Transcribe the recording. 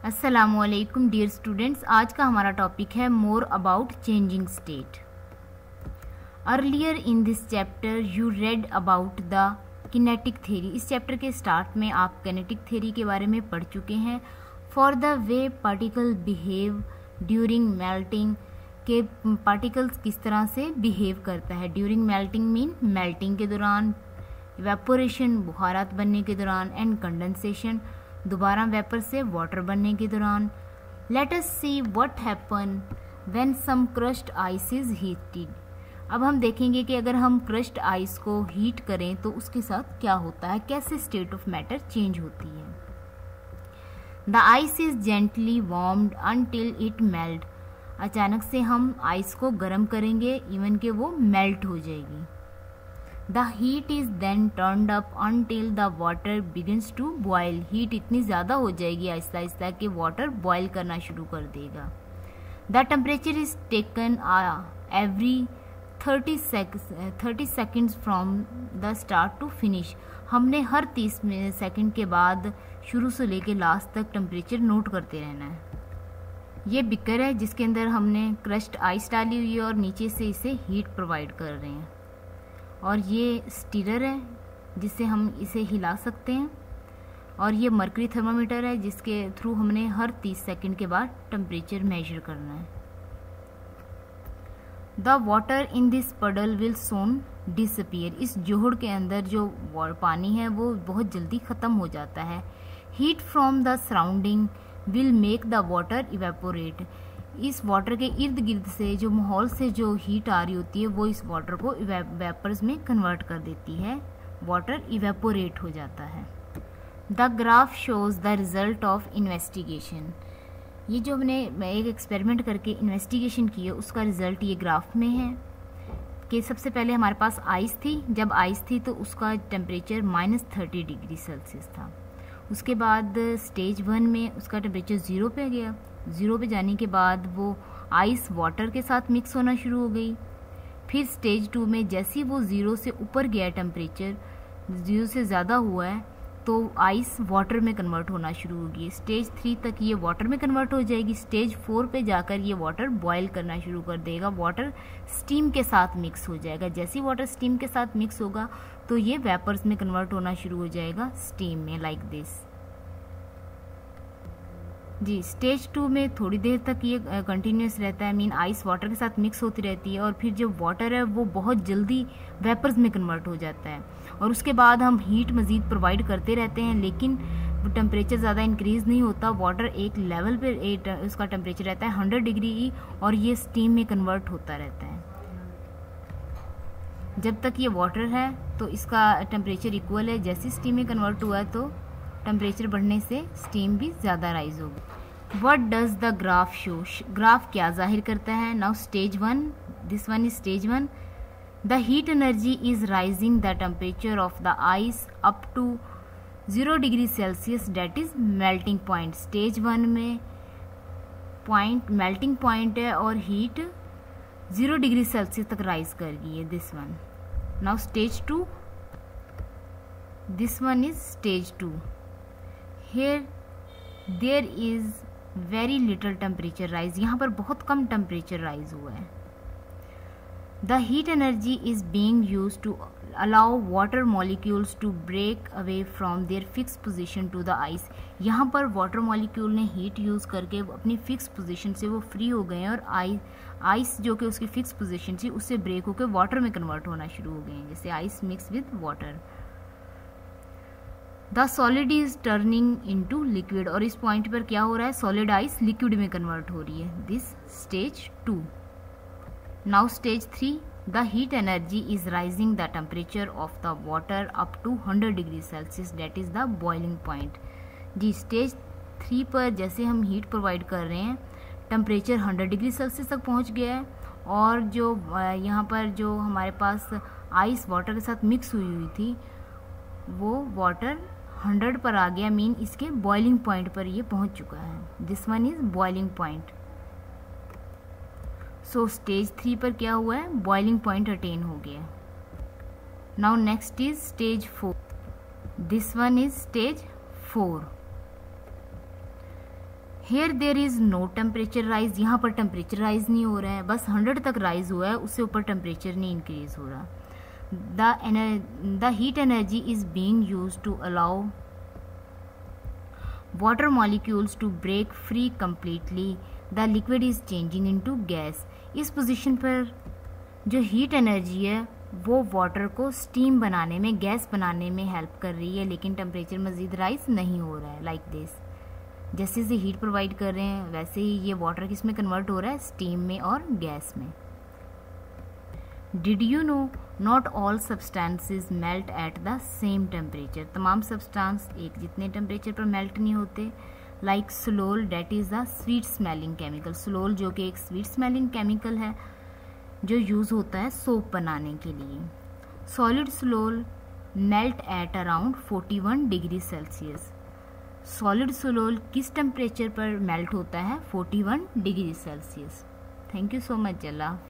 अस्सलामुअलैकुम dear students, आज का हमारा टॉपिक है more about changing state. Earlier in this chapter you read about the kinetic theory. इस चैप्टर के स्टार्ट में आप किनेटिक थ्योरी के बारे में पढ़ चुके हैं। For the way particle behave during melting, के पार्टिकल्स किस तरह से बिहेव करता है। ड्यूरिंग मेल्टिंग मीन मेल्टिंग के दौरान, इवेपोरेशन बुखारात बनने के दौरान, एंड कंडेंसेशन दोबारा वेपर से वाटर बनने के दौरान। Let us see what happen when some crushed ice is heated. अब हम देखेंगे कि अगर हम क्रश्ड आइस को हीट करें तो उसके साथ क्या होता है, कैसे स्टेट ऑफ मैटर चेंज होती है। The ice is gently warmed until it melt. अचानक से हम आइस को गर्म करेंगे इवन कि वो मेल्ट हो जाएगी। The heat is then turned up until the water begins to boil. Heat इतनी ज़्यादा हो जाएगी आहिस्ता आहिस्ता कि वाटर बॉयल करना शुरू कर देगा। The temperature is taken every 30 seconds from the start to finish. हमने हर 30 सेकेंड के बाद शुरू से लेके लास्ट तक टेम्परेचर नोट करते रहना है। ये बिकर है जिसके अंदर हमने क्रश्ड आइस डाली हुई है और नीचे से इसे हीट प्रोवाइड कर रहे हैं। और ये स्टीरर है जिससे हम इसे हिला सकते हैं। और ये मर्करी थर्मामीटर है जिसके थ्रू हमने हर 30 सेकंड के बाद टेम्परेचर मेजर करना है। द वाटर इन दिस पडल विल सोन डिसअपियर। इस जोहड़ के अंदर जो पानी है वो बहुत जल्दी ख़त्म हो जाता है। Heat from the surrounding will make the water evaporate. इस वाटर के इर्द गिर्द से जो माहौल से जो हीट आ रही होती है वो इस वाटर को वेपर्स में कन्वर्ट कर देती है, वाटर इवेपोरेट हो जाता है। The graph shows the result of investigation. ये जो हमने एक एक्सपेरिमेंट करके इन्वेस्टिगेशन की है उसका रिजल्ट ये ग्राफ में है कि सबसे पहले हमारे पास आइस थी। जब आइस थी तो उसका टेम्परेचर -30 डिग्री सेल्सियस था। उसके बाद स्टेज 1 में उसका टेम्परेचर 0 पे गया। 0 पे जाने के बाद वो आइस वाटर के साथ मिक्स होना शुरू हो गई। फिर स्टेज 2 में जैसे ही वो 0 से ऊपर गया, टेम्परेचर 0 से ज़्यादा हुआ है तो आइस वाटर में कन्वर्ट होना शुरू होगी। स्टेज 3 तक ये वाटर में कन्वर्ट हो जाएगी। स्टेज 4 पे जाकर ये वाटर बॉयल करना शुरू कर देगा, वाटर स्टीम के साथ मिक्स हो जाएगा। जैसे ही वाटर स्टीम के साथ मिक्स होगा तो ये वेपर्स में कन्वर्ट होना शुरू हो जाएगा, स्टीम में, लाइक दिस जी। स्टेज 2 में थोड़ी देर तक ये कंटिन्यूस रहता है, मीन आइस वाटर के साथ मिक्स होती रहती है और फिर जो वाटर है वो बहुत जल्दी वेपर्स में कन्वर्ट हो जाता है। और उसके बाद हम हीट मज़ीद प्रोवाइड करते रहते हैं लेकिन टेम्परेचर ज़्यादा इंक्रीज़ नहीं होता। वाटर एक लेवल पे उसका टेम्परेचर रहता है 100 डिग्री ही, और ये स्टीम में कन्वर्ट होता रहता है। जब तक ये वाटर है तो इसका टेम्परेचर इक्वल है। जैसे स्टीम में कन्वर्ट हुआ है तो टेम्परेचर बढ़ने से स्टीम भी ज़्यादा राइज होगी। What does the graph show. Graph क्या जाहिर करता है। Now stage 1, this one is stage 1। The heat energy is rising the temperature of the ice up to 0 degree Celsius, that is melting point. Stage 1 में point melting point है और heat 0 degree Celsius तक rise कर गई है, this one. Now stage 2, this one is stage 2। Here there is very little temperature rise। यहाँ पर बहुत कम टेम्परेचर राइज हुआ है। The heat energy is being used to allow water molecules to break away from their fixed position to the ice। यहाँ पर water molecule ने heat use करके अपनी फिक्स पोजीशन से वो फ्री हो गए हैं और आइस जो कि उसकी फिक्स पोजीशन थी उससे ब्रेक होकर वाटर में कन्वर्ट होना शुरू हो गए हैं, जैसे ice mix with water. The solid is turning into liquid. और इस पॉइंट पर क्या हो रहा है, सॉलिड आइस लिक्विड में कन्वर्ट हो रही है, this stage 2। Now stage 3, the heat energy is rising the temperature of the water up to 100 degree Celsius, that is the boiling point जी। स्टेज 3 पर जैसे हम हीट प्रोवाइड कर रहे हैं टेम्परेचर 100 डिग्री सेल्सियस तक पहुंच गया है और जो यहाँ पर जो हमारे पास आइस वाटर के साथ मिक्स हुई थी वो वाटर 100 पर आ गया, मीन इसके बॉइलिंग पॉइंट पर ये पहुंच चुका है, this one is boiling point. So stage 3 पर क्या हुआ है, बॉइलिंग पॉइंट अटेन हो गया। Now next is stage 4, this one is stage 4। Here there is no temperature rise, यहाँ पर टेम्परेचर राइज नहीं हो रहा है, बस 100 तक राइज हुआ है, उससे ऊपर टेम्परेचर नहीं इंक्रीज हो रहा. The heat energy is being used to allow water molecules to break free completely. The liquid is changing into gas. इस पोजीशन पर जो हीट एनर्जी है वो वाटर को स्टीम बनाने में, गैस बनाने में हेल्प कर रही है, लेकिन टेम्परेचर मज़ीद राइज नहीं हो रहा है. लाइक दिस, जैसे जैसे हीट प्रोवाइड कर रहे हैं वैसे ही ये वाटर किस में कन्वर्ट हो रहा है, स्टीम में और गैस में. Did you know not all substances melt at the same temperature. तमाम सब्सटेंस एक जितने टेम्परेचर पर मेल्ट नहीं होते. Like Salul, that is the sweet smelling chemical. Salul जो कि एक स्वीट स्मेलिंग केमिकल है जो यूज़ होता है सोप बनाने के लिए. Solid Salul melt at around 41 degree Celsius. Solid Salul किस टेम्परेचर पर मेल्ट होता है, 41 degree Celsius. Thank you so much. Allah.